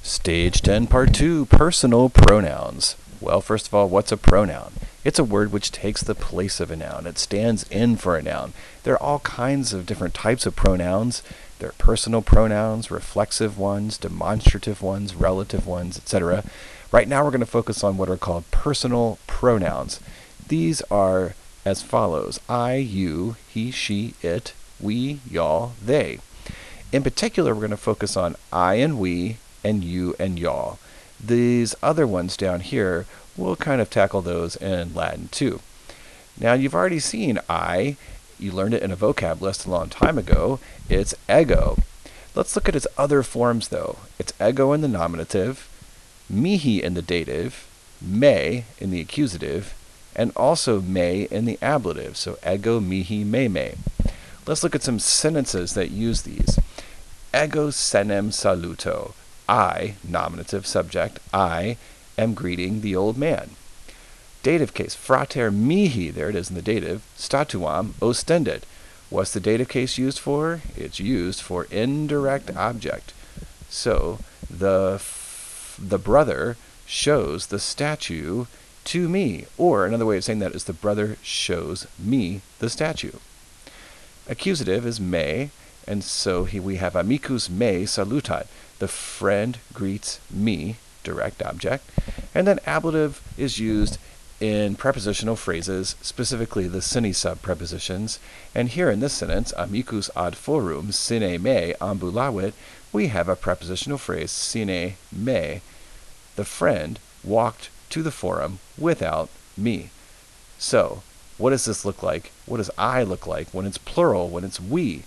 Stage 10, Part 2, Personal Pronouns. Well, first of all, what's a pronoun? It's a word which takes the place of a noun. It stands in for a noun. There are all kinds of different types of pronouns. There are personal pronouns, reflexive ones, demonstrative ones, relative ones, etc. Right now we're going to focus on what are called personal pronouns. These are as follows: I, you, he, she, it, we, y'all, they. In particular, we're going to focus on I and we, and you and y'all. These other ones down here, we'll kind of tackle those in Latin too. Now, you've already seen I. You learned it in a vocab list a long time ago. It's ego. Let's look at its other forms, though. It's ego in the nominative, mihi in the dative, me in the accusative, and also me in the ablative. So ego, mihi, me. Let's look at some sentences that use these. Ego senem saluto. I, nominative subject, I am greeting the old man. Dative case, frater mihi, there it is in the dative, statuam ostendit. What's the dative case used for? It's used for indirect object. So, the brother shows the statue to me. Or another way of saying that is the brother shows me the statue. Accusative is me, and so we have amicus me salutat. The friend greets me, direct object. And then ablative is used in prepositional phrases, specifically the sine sub prepositions. And here in this sentence, amicus ad forum sine me ambulavit, we have a prepositional phrase, sine me. The friend walked to the forum without me. So, what does this look like? What does I look like when it's plural, when it's we?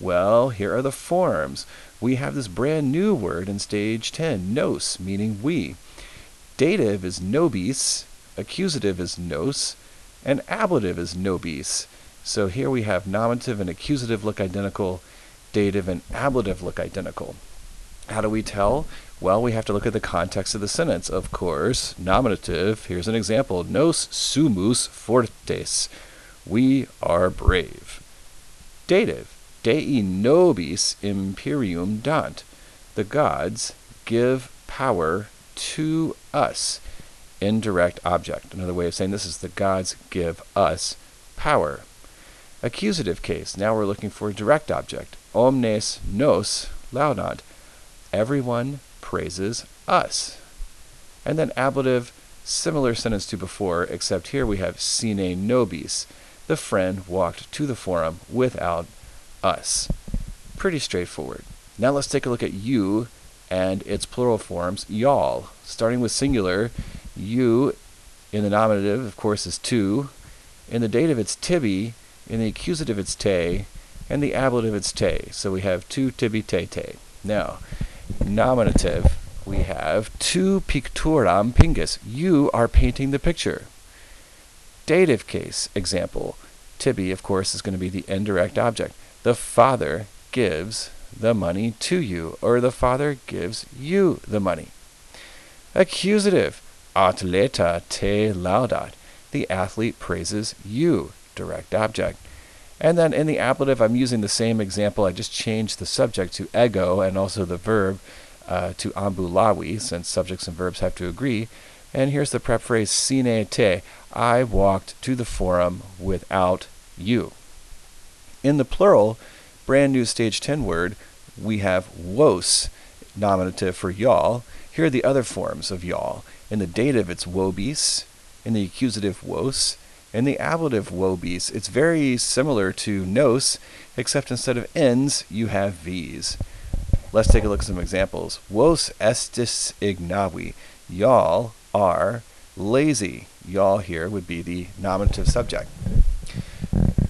Well, here are the forms. We have this brand new word in stage 10, nos, meaning we. Dative is nobis, accusative is nos, and ablative is nobis. So here we have nominative and accusative look identical, dative and ablative look identical. How do we tell? Well, we have to look at the context of the sentence. Of course, nominative, here's an example, nos sumus fortes, we are brave. Dative, Dei nobis imperium dant. The gods give power to us. Indirect object. Another way of saying this is the gods give us power. Accusative case. Now we're looking for a direct object. Omnes nos laudant. Everyone praises us. And then ablative, similar sentence to before, except here we have sine nobis. The friend walked to the forum without us. Pretty straightforward. Now let's take a look at you and its plural forms, y'all. Starting with singular, you in the nominative, of course, is two. In the dative, it's tibi. In the accusative, it's te. And the ablative, it's te. So we have tu, tibi, te. Now, nominative, we have tu picturam pingus. You are painting the picture. Dative case, example, tibi, of course, is going to be the indirect object. The father gives the money to you, or the father gives you the money. Accusative, atleta te laudat. The athlete praises you, direct object. And then in the ablative, I'm using the same example. I just changed the subject to ego and also the verb to ambulavi, since subjects and verbs have to agree. And here's the prep phrase, sine te. I walked to the forum without you. In the plural, brand new stage 10 word, we have wos, nominative for y'all. Here are the other forms of y'all. In the dative, it's wobis. In the accusative, wos. In the ablative, wobis. It's very similar to nos, except instead of n's, you have v's. Let's take a look at some examples. Vos estis ignavi. Y'all are lazy. Y'all here would be the nominative subject.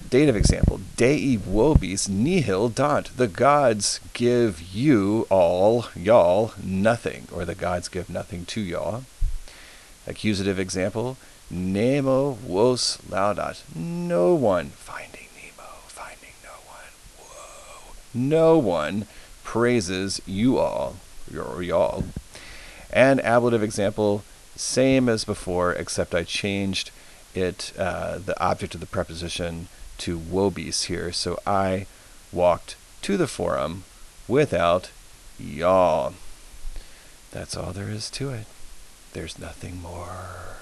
Dative example, Dei vobis nihil dant. The gods give you all, y'all, nothing, or the gods give nothing to y'all. Accusative example, Nemo vos laudat. No one, finding Nemo, finding no one. Whoa. No one praises you all, or y'all. And ablative example, same as before, except I changed it, the object of the preposition to wobis here. So I walked to the forum without y'all. That's all there is to it. There's nothing more.